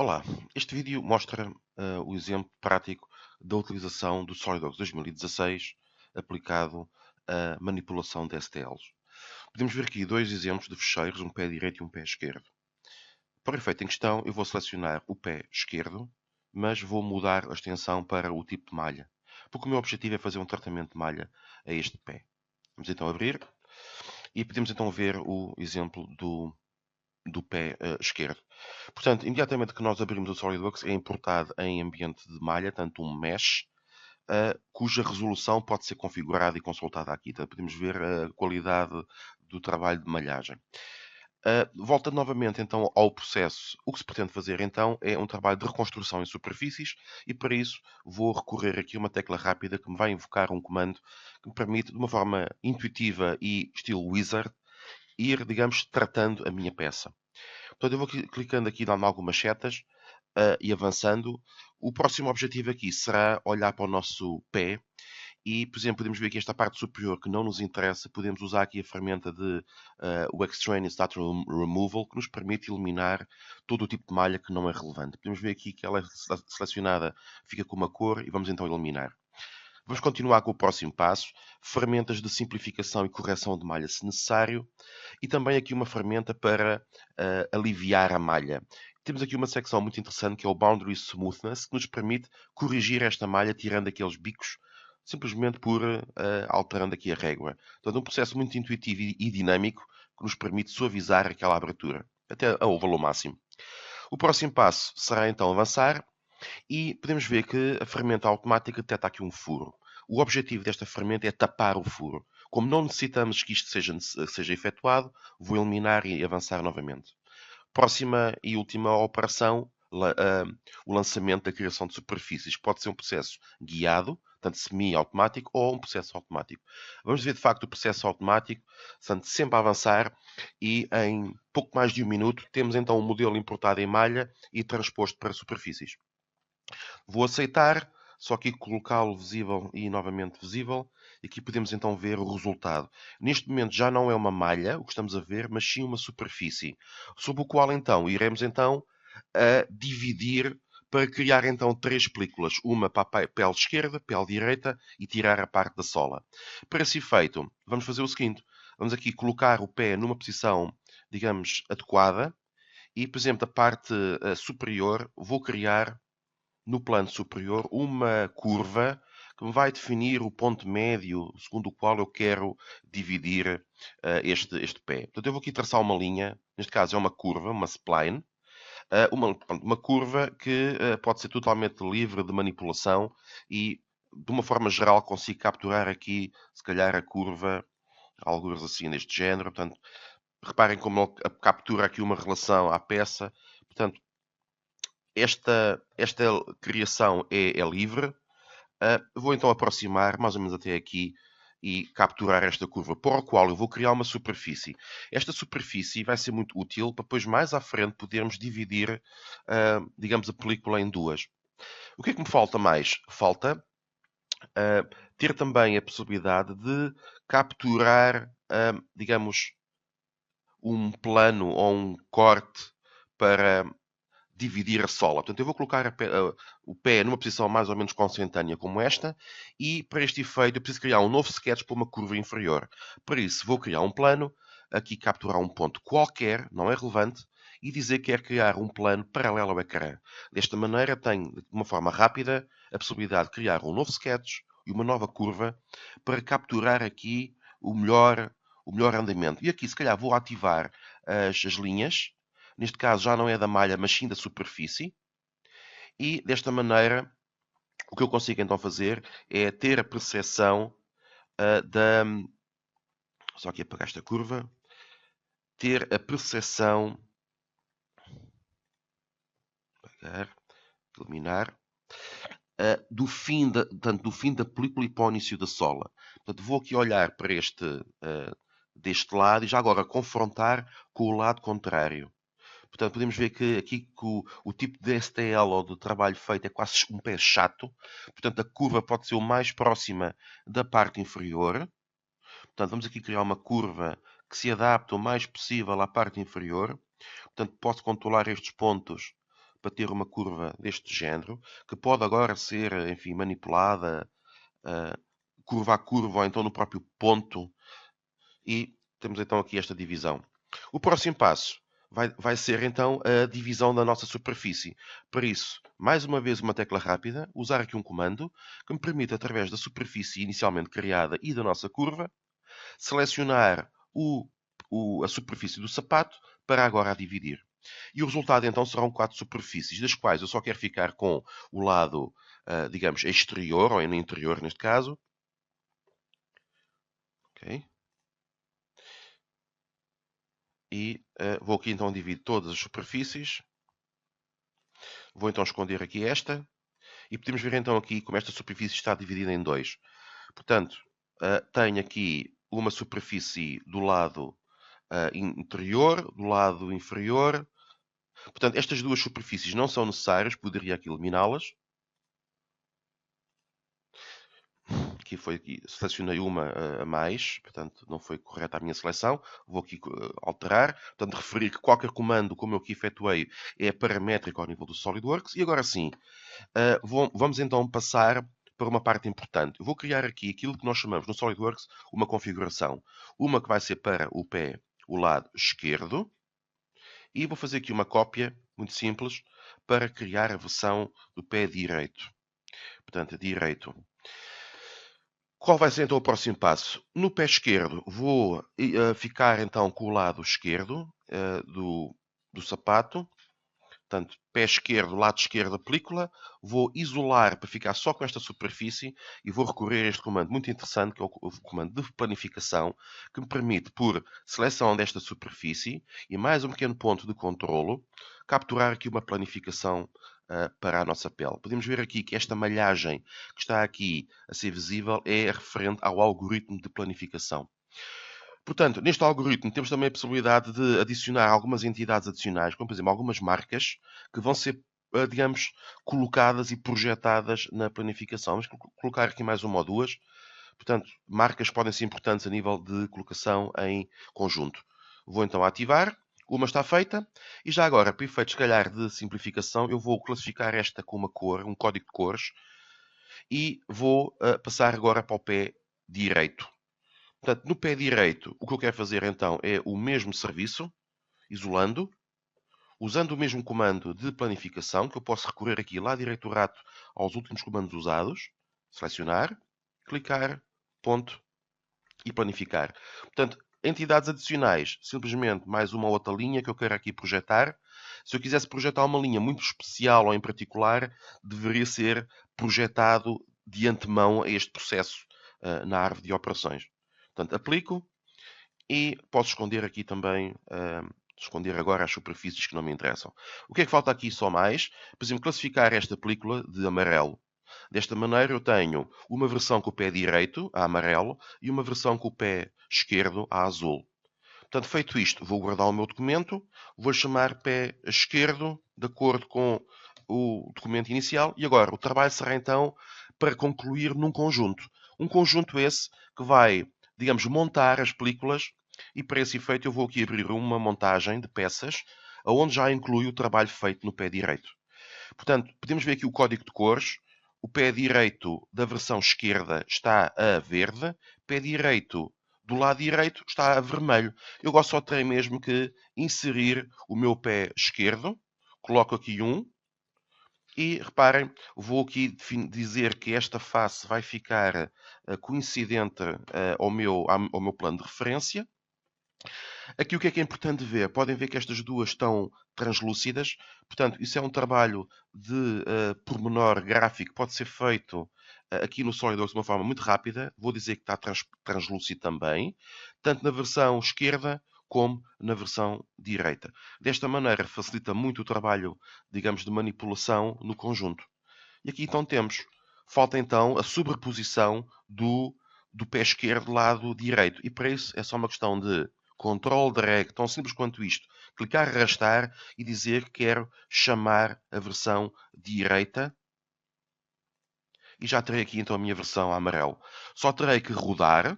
Olá, este vídeo mostra o exemplo prático da utilização do SolidWorks 2016 aplicado à manipulação de STLs. Podemos ver aqui dois exemplos de fecheiros, um pé direito e um pé esquerdo. Para o efeito em questão, eu vou selecionar o pé esquerdo, mas vou mudar a extensão para o tipo de malha, porque o meu objetivo é fazer um tratamento de malha a este pé. Vamos então abrir e podemos então ver o exemplo do pé esquerdo. Portanto, imediatamente que nós abrimos o SolidWorks, é importado em ambiente de malha, tanto um mesh, cuja resolução pode ser configurada e consultada aqui. Então, podemos ver a qualidade do trabalho de malhagem. Volta novamente então ao processo. O que se pretende fazer então é um trabalho de reconstrução em superfícies e para isso vou recorrer aqui a uma tecla rápida que me vai invocar um comando que me permite, de uma forma intuitiva e estilo wizard, ir, digamos, tratando a minha peça. Portanto, eu vou clicando aqui, dando algumas setas e avançando. O próximo objetivo aqui será olhar para o nosso pé e, por exemplo, podemos ver aqui esta parte superior que não nos interessa. Podemos usar aqui a ferramenta de o Extraneous Data Removal, que nos permite eliminar todo o tipo de malha que não é relevante. Podemos ver aqui que ela é selecionada, fica com uma cor e vamos então eliminar. Vamos continuar com o próximo passo, ferramentas de simplificação e correção de malha se necessário, e também aqui uma ferramenta para aliviar a malha. Temos aqui uma secção muito interessante que é o Boundary Smoothness, que nos permite corrigir esta malha tirando aqueles bicos, simplesmente por alterando aqui a régua. Portanto, um processo muito intuitivo e dinâmico que nos permite suavizar aquela abertura, até ao valor máximo. O próximo passo será então avançar e podemos ver que a ferramenta automática detecta aqui um furo. O objetivo desta ferramenta é tapar o furo. Como não necessitamos que isto seja efetuado, vou eliminar e avançar novamente. Próxima e última operação, o lançamento da criação de superfícies. Pode ser um processo guiado, tanto semi-automático, ou um processo automático. Vamos ver, de facto, o processo automático, portanto, sempre a avançar, e em pouco mais de um minuto temos então um modelo importado em malha e transposto para superfícies. Vou aceitar, só aqui colocá-lo visível e novamente visível. E aqui podemos então ver o resultado. Neste momento já não é uma malha, o que estamos a ver, mas sim uma superfície, sobre o qual então iremos então a dividir para criar então três películas, uma para a pele esquerda, pele direita e tirar a parte da sola. Para esse efeito, vamos fazer o seguinte, vamos aqui colocar o pé numa posição, digamos, adequada e, por exemplo, a parte superior, vou criar no plano superior uma curva que me vai definir o ponto médio segundo o qual eu quero dividir este pé. Portanto, eu vou aqui traçar uma linha, neste caso é uma curva, uma spline, uma curva que pode ser totalmente livre de manipulação e, de uma forma geral, consigo capturar aqui, se calhar, a curva, alguns assim neste género. Portanto, reparem como ele captura aqui uma relação à peça. Portanto, esta criação é livre. Vou então aproximar mais ou menos até aqui e capturar esta curva, para a qual eu vou criar uma superfície. Esta superfície vai ser muito útil para depois mais à frente podermos dividir, digamos, a película em duas. O que é que me falta mais? Falta ter também a possibilidade de capturar, digamos, um plano ou um corte para dividir a sola. Portanto, eu vou colocar o pé numa posição mais ou menos consentânea como esta e, para este efeito, eu preciso criar um novo sketch para uma curva inferior. Para isso, vou criar um plano, aqui capturar um ponto qualquer, não é relevante, e dizer que quero criar um plano paralelo ao ecrã. Desta maneira, tenho, de uma forma rápida, a possibilidade de criar um novo sketch e uma nova curva para capturar aqui o melhor andamento. E aqui, se calhar, vou ativar as linhas. Neste caso já não é da malha, mas sim da superfície. E desta maneira, o que eu consigo então fazer é ter a percepção da. Só aqui apagar esta curva. Ter a percepção. Apagar, eliminar. Do fim tanto do fim da película e para o início da sola. Portanto, vou aqui olhar para deste lado e já agora confrontar com o lado contrário. Portanto, podemos ver que aqui que o tipo de STL ou de trabalho feito é quase um pé chato. Portanto, a curva pode ser o mais próxima da parte inferior. Portanto, vamos aqui criar uma curva que se adapte o mais possível à parte inferior. Portanto, posso controlar estes pontos para ter uma curva deste género, que pode agora ser, enfim, manipulada curva a curva ou então no próprio ponto. E temos então aqui esta divisão. O próximo passo vai ser então a divisão da nossa superfície. Para isso, mais uma vez uma tecla rápida, usar aqui um comando que me permite, através da superfície inicialmente criada e da nossa curva, selecionar a superfície do sapato para agora a dividir. E o resultado então serão 4 superfícies, das quais eu só quero ficar com o lado, digamos, exterior, ou no interior neste caso. Okay. E vou aqui então dividir todas as superfícies. Vou então esconder aqui esta. E podemos ver então aqui como esta superfície está dividida em dois. Portanto, tenho aqui uma superfície do lado interior, do lado inferior. Portanto, estas duas superfícies não são necessárias, poderia aqui eliminá-las. Aqui selecionei uma a mais, portanto não foi correta a minha seleção. Vou aqui alterar, portanto referir que qualquer comando, como eu aqui efetuei, é paramétrico ao nível do SolidWorks. E agora sim, vamos então passar para uma parte importante. Eu vou criar aqui aquilo que nós chamamos no SolidWorks uma configuração. Uma que vai ser para o lado esquerdo. E vou fazer aqui uma cópia, muito simples, para criar a versão do pé direito. Portanto, direito. Qual vai ser então o próximo passo? No pé esquerdo vou ficar então com o lado esquerdo do sapato. Portanto, pé esquerdo, lado esquerdo da película. Vou isolar para ficar só com esta superfície e vou recorrer a este comando muito interessante, que é o comando de planificação, que me permite, por seleção desta superfície e mais um pequeno ponto de controlo, capturar aqui uma planificação para a nossa pele. Podemos ver aqui que esta malhagem que está aqui a ser visível é referente ao algoritmo de planificação. Portanto, neste algoritmo temos também a possibilidade de adicionar algumas entidades adicionais, como por exemplo algumas marcas que vão ser, digamos, colocadas e projetadas na planificação. Vamos colocar aqui mais uma ou duas. Portanto, marcas podem ser importantes a nível de colocação em conjunto. Vou então ativar. Uma está feita. E já agora, para efeitos, se calhar, de simplificação, eu vou classificar esta com uma cor, um código de cores. E vou passar agora para o pé direito. Portanto, no pé direito, o que eu quero fazer então é o mesmo serviço, isolando, usando o mesmo comando de planificação, que eu posso recorrer aqui lá direito do rato aos últimos comandos usados, selecionar, clicar, ponto e planificar. Portanto, entidades adicionais, simplesmente mais uma ou outra linha que eu quero aqui projetar. Se eu quisesse projetar uma linha muito especial ou em particular, deveria ser projetado de antemão a este processo na árvore de operações. Portanto, aplico e posso esconder aqui também, esconder agora as superfícies que não me interessam. O que é que falta aqui só mais? Por exemplo, classificar esta película de amarelo. Desta maneira eu tenho uma versão com o pé direito, a amarelo, e uma versão com o pé esquerdo, a azul. Portanto, feito isto, vou guardar o meu documento, vou chamar pé esquerdo, de acordo com o documento inicial, e agora o trabalho será então para concluir num conjunto. Um conjunto esse que vai, digamos, montar as películas, e para esse efeito eu vou aqui abrir uma montagem de peças, onde já inclui o trabalho feito no pé direito. Portanto, podemos ver aqui o código de cores. O pé direito da versão esquerda está a verde, pé direito do lado direito está a vermelho. Eu gosto só de mesmo que inserir o meu pé esquerdo. Coloco aqui um. E reparem, vou aqui dizer que esta face vai ficar coincidente ao meu plano de referência. Aqui o que é importante ver? Podem ver que estas duas estão translúcidas. Portanto, isso é um trabalho de pormenor gráfico que pode ser feito aqui no SolidWorks de uma forma muito rápida. Vou dizer que está translúcido também, tanto na versão esquerda como na versão direita. Desta maneira facilita muito o trabalho, digamos, de manipulação no conjunto. E aqui então temos. Falta então a sobreposição do pé esquerdo do lado direito. E para isso é só uma questão de Ctrl, drag, tão simples quanto isto. Clicar, arrastar e dizer que quero chamar a versão direita. E já terei aqui então a minha versão amarelo. Só terei que rodar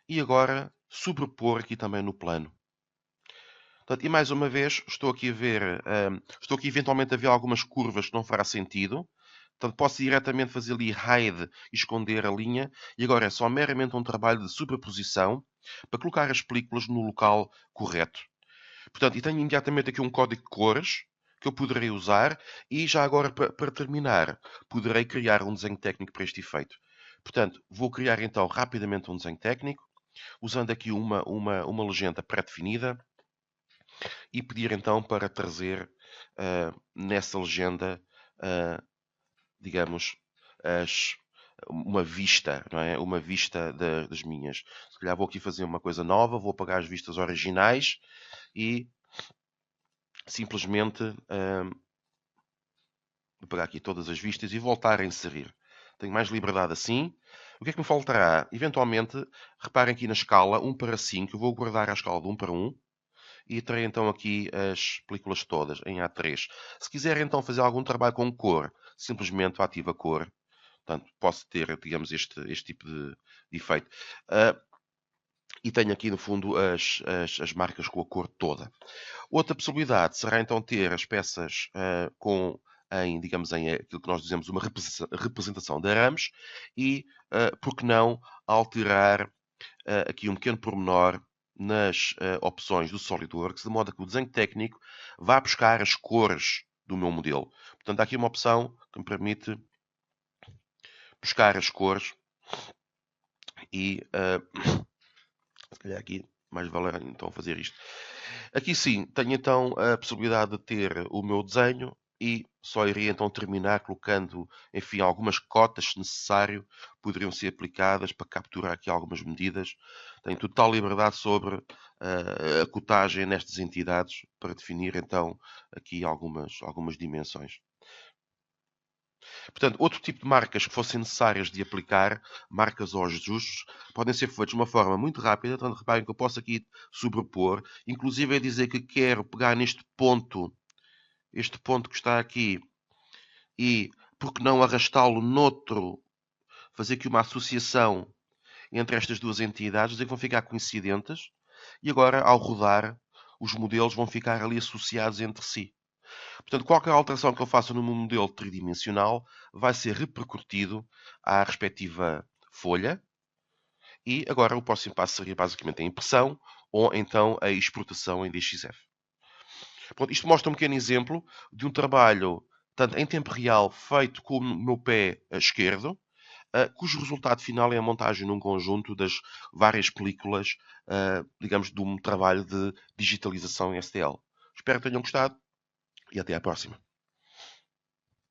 e agora sobrepor aqui também no plano. Portanto, e mais uma vez, estou aqui a ver, estou aqui eventualmente a ver algumas curvas que não fará sentido. Portanto, posso diretamente fazer ali hide e esconder a linha. E agora é só meramente um trabalho de superposição para colocar as películas no local correto. Portanto, e tenho imediatamente aqui um código de cores que eu poderei usar. E já agora, para terminar, poderei criar um desenho técnico para este efeito. Portanto, vou criar então rapidamente um desenho técnico, usando aqui uma legenda pré-definida e pedir então para trazer nessa legenda, digamos, as, uma vista, não é? Uma vista das minhas. Se calhar vou aqui fazer uma coisa nova, vou apagar as vistas originais e simplesmente apagar aqui todas as vistas e voltar a inserir. Tenho mais liberdade assim. O que é que me faltará? Eventualmente, reparem aqui na escala 1 para 5. Eu vou guardar a escala de 1 para 1. E terei então aqui as películas todas em A3. Se quiser então fazer algum trabalho com cor, simplesmente ativa a cor. Portanto, posso ter, digamos, este tipo de efeito. E tenho aqui no fundo as marcas com a cor toda. Outra possibilidade será então ter as peças digamos, em aquilo que nós dizemos uma representação de arames e, por que não, alterar aqui um pequeno pormenor nas opções do SolidWorks, de modo que o desenho técnico vá buscar as cores do meu modelo. Portanto, há aqui uma opção que me permite buscar as cores e se calhar aqui mais vale então fazer isto. Aqui sim, tenho então a possibilidade de ter o meu desenho e só iria então terminar colocando, enfim, algumas cotas, se necessário, poderiam ser aplicadas para capturar aqui algumas medidas. Tenho total liberdade sobre a cotagem nestas entidades para definir então aqui algumas dimensões. Portanto, outro tipo de marcas que fossem necessárias de aplicar, marcas ou ajustes, podem ser feitos de uma forma muito rápida. Portanto, reparem que eu posso aqui sobrepor, inclusive é dizer que quero pegar neste ponto, este ponto que está aqui, e, por que não arrastá-lo noutro, fazer aqui uma associação entre estas duas entidades, dizer que vão ficar coincidentes, e agora, ao rodar, os modelos vão ficar ali associados entre si. Portanto, qualquer alteração que eu faça no meu modelo tridimensional vai ser repercutido à respectiva folha. E agora o próximo passo seria basicamente a impressão ou então a exportação em DXF. Pronto, isto mostra um pequeno exemplo de um trabalho, tanto em tempo real, feito com o meu pé esquerdo, cujo resultado final é a montagem num conjunto das várias películas, digamos, de um trabalho de digitalização em STL. Espero que tenham gostado e até à próxima.